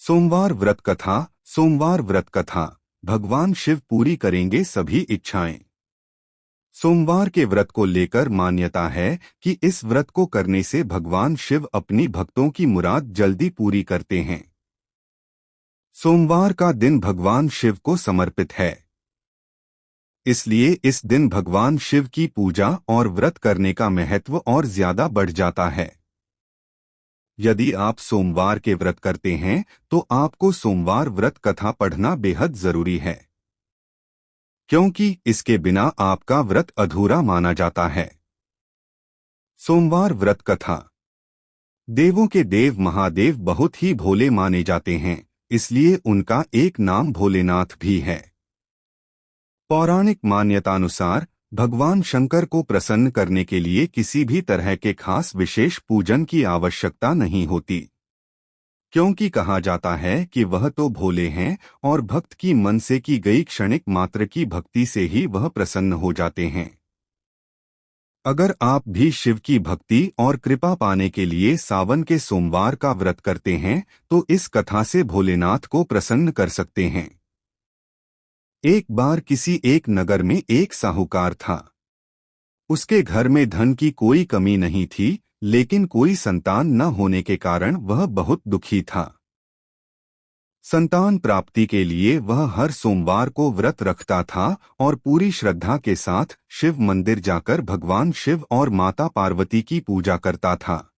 सोमवार व्रत कथा। सोमवार व्रत कथा। भगवान शिव पूरी करेंगे सभी इच्छाएं। सोमवार के व्रत को लेकर मान्यता है कि इस व्रत को करने से भगवान शिव अपनी भक्तों की मुराद जल्दी पूरी करते हैं। सोमवार का दिन भगवान शिव को समर्पित है, इसलिए इस दिन भगवान शिव की पूजा और व्रत करने का महत्व और ज्यादा बढ़ जाता है। यदि आप सोमवार के व्रत करते हैं तो आपको सोमवार व्रत कथा पढ़ना बेहद जरूरी है, क्योंकि इसके बिना आपका व्रत अधूरा माना जाता है। सोमवार व्रत कथा। देवों के देव महादेव बहुत ही भोले माने जाते हैं, इसलिए उनका एक नाम भोलेनाथ भी है। पौराणिक मान्यतानुसार भगवान शंकर को प्रसन्न करने के लिए किसी भी तरह के खास विशेष पूजन की आवश्यकता नहीं होती, क्योंकि कहा जाता है कि वह तो भोले हैं और भक्त की मन से की गई क्षणिक मात्र की भक्ति से ही वह प्रसन्न हो जाते हैं। अगर आप भी शिव की भक्ति और कृपा पाने के लिए सावन के सोमवार का व्रत करते हैं तो इस कथा से भोलेनाथ को प्रसन्न कर सकते हैं। एक बार किसी एक नगर में एक साहूकार था। उसके घर में धन की कोई कमी नहीं थी, लेकिन कोई संतान न होने के कारण वह बहुत दुखी था। संतान प्राप्ति के लिए वह हर सोमवार को व्रत रखता था और पूरी श्रद्धा के साथ शिव मंदिर जाकर भगवान शिव और माता पार्वती की पूजा करता था।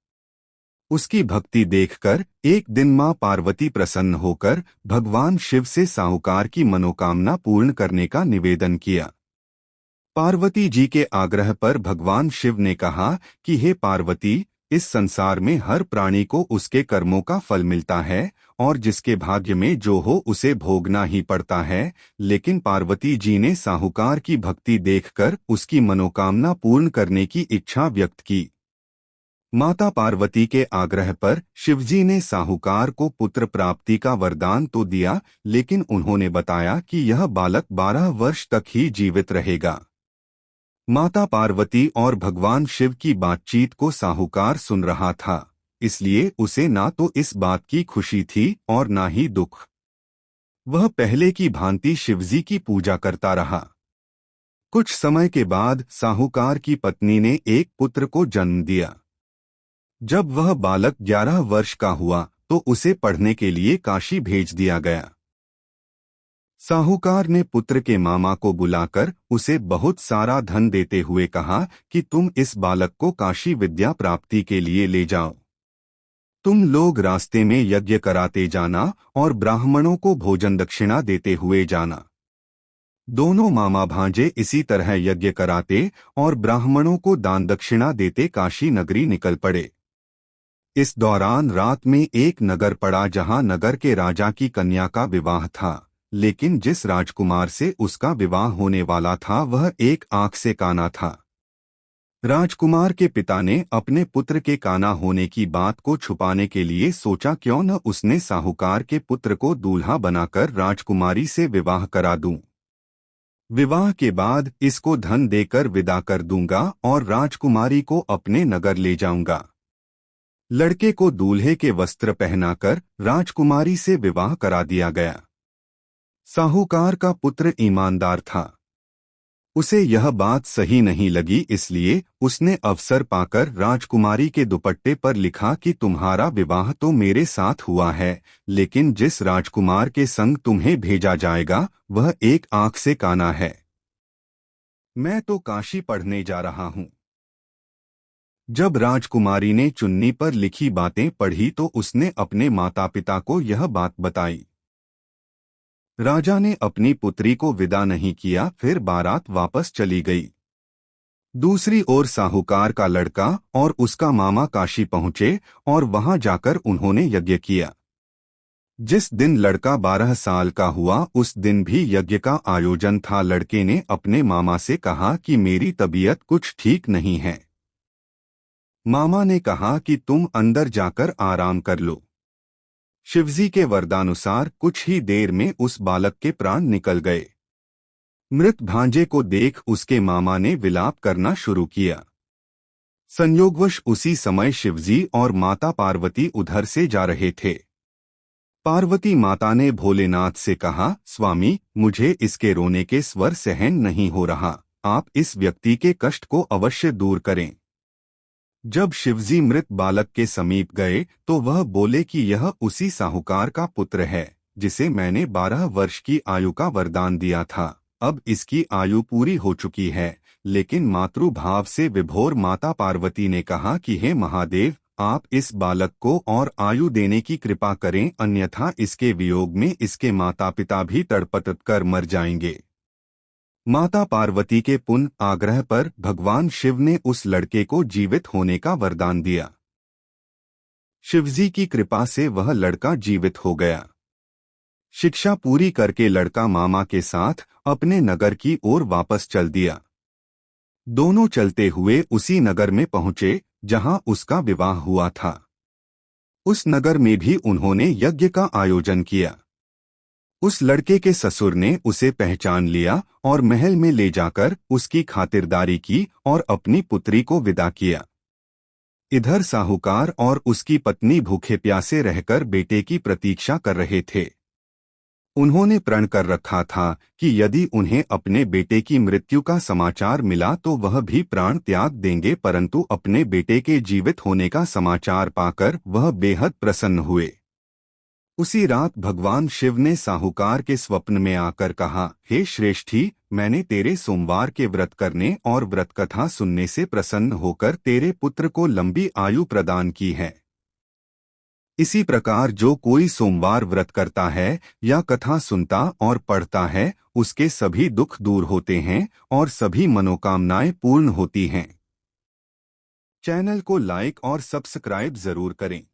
उसकी भक्ति देखकर एक दिन मां पार्वती प्रसन्न होकर भगवान शिव से साहूकार की मनोकामना पूर्ण करने का निवेदन किया। पार्वती जी के आग्रह पर भगवान शिव ने कहा कि हे पार्वती, इस संसार में हर प्राणी को उसके कर्मों का फल मिलता है और जिसके भाग्य में जो हो उसे भोगना ही पड़ता है। लेकिन पार्वती जी ने साहूकार की भक्ति देखकर उसकी मनोकामना पूर्ण करने की इच्छा व्यक्त की। माता पार्वती के आग्रह पर शिवजी ने साहूकार को पुत्र प्राप्ति का वरदान तो दिया, लेकिन उन्होंने बताया कि यह बालक 12 वर्ष तक ही जीवित रहेगा। माता पार्वती और भगवान शिव की बातचीत को साहूकार सुन रहा था, इसलिए उसे ना तो इस बात की खुशी थी और ना ही दुख। वह पहले की भांति शिवजी की पूजा करता रहा। कुछ समय के बाद साहूकार की पत्नी ने एक पुत्र को जन्म दिया। जब वह बालक 11 वर्ष का हुआ तो उसे पढ़ने के लिए काशी भेज दिया गया। साहूकार ने पुत्र के मामा को बुलाकर उसे बहुत सारा धन देते हुए कहा कि तुम इस बालक को काशी विद्या प्राप्ति के लिए ले जाओ। तुम लोग रास्ते में यज्ञ कराते जाना और ब्राह्मणों को भोजन दक्षिणा देते हुए जाना। दोनों मामा भांजे इसी तरह यज्ञ कराते और ब्राह्मणों को दान दक्षिणा देते काशी नगरी निकल पड़े। इस दौरान रात में एक नगर पड़ा जहां नगर के राजा की कन्या का विवाह था, लेकिन जिस राजकुमार से उसका विवाह होने वाला था वह एक आंख से काना था। राजकुमार के पिता ने अपने पुत्र के काना होने की बात को छुपाने के लिए सोचा क्यों न उसने साहूकार के पुत्र को दूल्हा बनाकर राजकुमारी से विवाह करा दूं। विवाह के बाद इसको धन देकर विदा कर दूंगा और राजकुमारी को अपने नगर ले जाऊंगा। लड़के को दूल्हे के वस्त्र पहनाकर राजकुमारी से विवाह करा दिया गया। साहूकार का पुत्र ईमानदार था। उसे यह बात सही नहीं लगी, इसलिए उसने अवसर पाकर राजकुमारी के दुपट्टे पर लिखा कि तुम्हारा विवाह तो मेरे साथ हुआ है, लेकिन जिस राजकुमार के संग तुम्हें भेजा जाएगा वह एक आंख से काना है। मैं तो काशी पढ़ने जा रहा हूं। जब राजकुमारी ने चुन्नी पर लिखी बातें पढ़ी तो उसने अपने माता पिता को यह बात बताई। राजा ने अपनी पुत्री को विदा नहीं किया, फिर बारात वापस चली गई। दूसरी ओर साहूकार का लड़का और उसका मामा काशी पहुंचे और वहां जाकर उन्होंने यज्ञ किया। जिस दिन लड़का 12 साल का हुआ उस दिन भी यज्ञ का आयोजन था। लड़के ने अपने मामा से कहा कि मेरी तबीयत कुछ ठीक नहीं है। मामा ने कहा कि तुम अंदर जाकर आराम कर लो। शिवजी के वरदानुसार कुछ ही देर में उस बालक के प्राण निकल गए। मृत भांजे को देख उसके मामा ने विलाप करना शुरू किया। संयोगवश उसी समय शिवजी और माता पार्वती उधर से जा रहे थे। पार्वती माता ने भोलेनाथ से कहा, स्वामी, मुझे इसके रोने के स्वर सहन नहीं हो रहा, आप इस व्यक्ति के कष्ट को अवश्य दूर करें। जब शिवजी मृत बालक के समीप गए तो वह बोले कि यह उसी साहूकार का पुत्र है जिसे मैंने 12 वर्ष की आयु का वरदान दिया था। अब इसकी आयु पूरी हो चुकी है। लेकिन मातृभाव से विभोर माता पार्वती ने कहा कि हे महादेव, आप इस बालक को और आयु देने की कृपा करें, अन्यथा इसके वियोग में इसके माता पिता भी तड़प कर मर जाएंगे। माता पार्वती के पुनः आग्रह पर भगवान शिव ने उस लड़के को जीवित होने का वरदान दिया। शिवजी की कृपा से वह लड़का जीवित हो गया। शिक्षा पूरी करके लड़का मामा के साथ अपने नगर की ओर वापस चल दिया। दोनों चलते हुए उसी नगर में पहुंचे जहां उसका विवाह हुआ था। उस नगर में भी उन्होंने यज्ञ का आयोजन किया। उस लड़के के ससुर ने उसे पहचान लिया और महल में ले जाकर उसकी खातिरदारी की और अपनी पुत्री को विदा किया। इधर साहूकार और उसकी पत्नी भूखे प्यासे रहकर बेटे की प्रतीक्षा कर रहे थे। उन्होंने प्रण कर रखा था कि यदि उन्हें अपने बेटे की मृत्यु का समाचार मिला तो वह भी प्राण त्याग देंगे, परंतु अपने बेटे के जीवित होने का समाचार पाकर वह बेहद प्रसन्न हुए। उसी रात भगवान शिव ने साहूकार के स्वप्न में आकर कहा, हे श्रेष्ठी, मैंने तेरे सोमवार के व्रत करने और व्रत कथा सुनने से प्रसन्न होकर तेरे पुत्र को लंबी आयु प्रदान की है। इसी प्रकार जो कोई सोमवार व्रत करता है या कथा सुनता और पढ़ता है, उसके सभी दुख दूर होते हैं और सभी मनोकामनाएं पूर्ण होती हैं। चैनल को लाइक और सब्सक्राइब जरूर करें।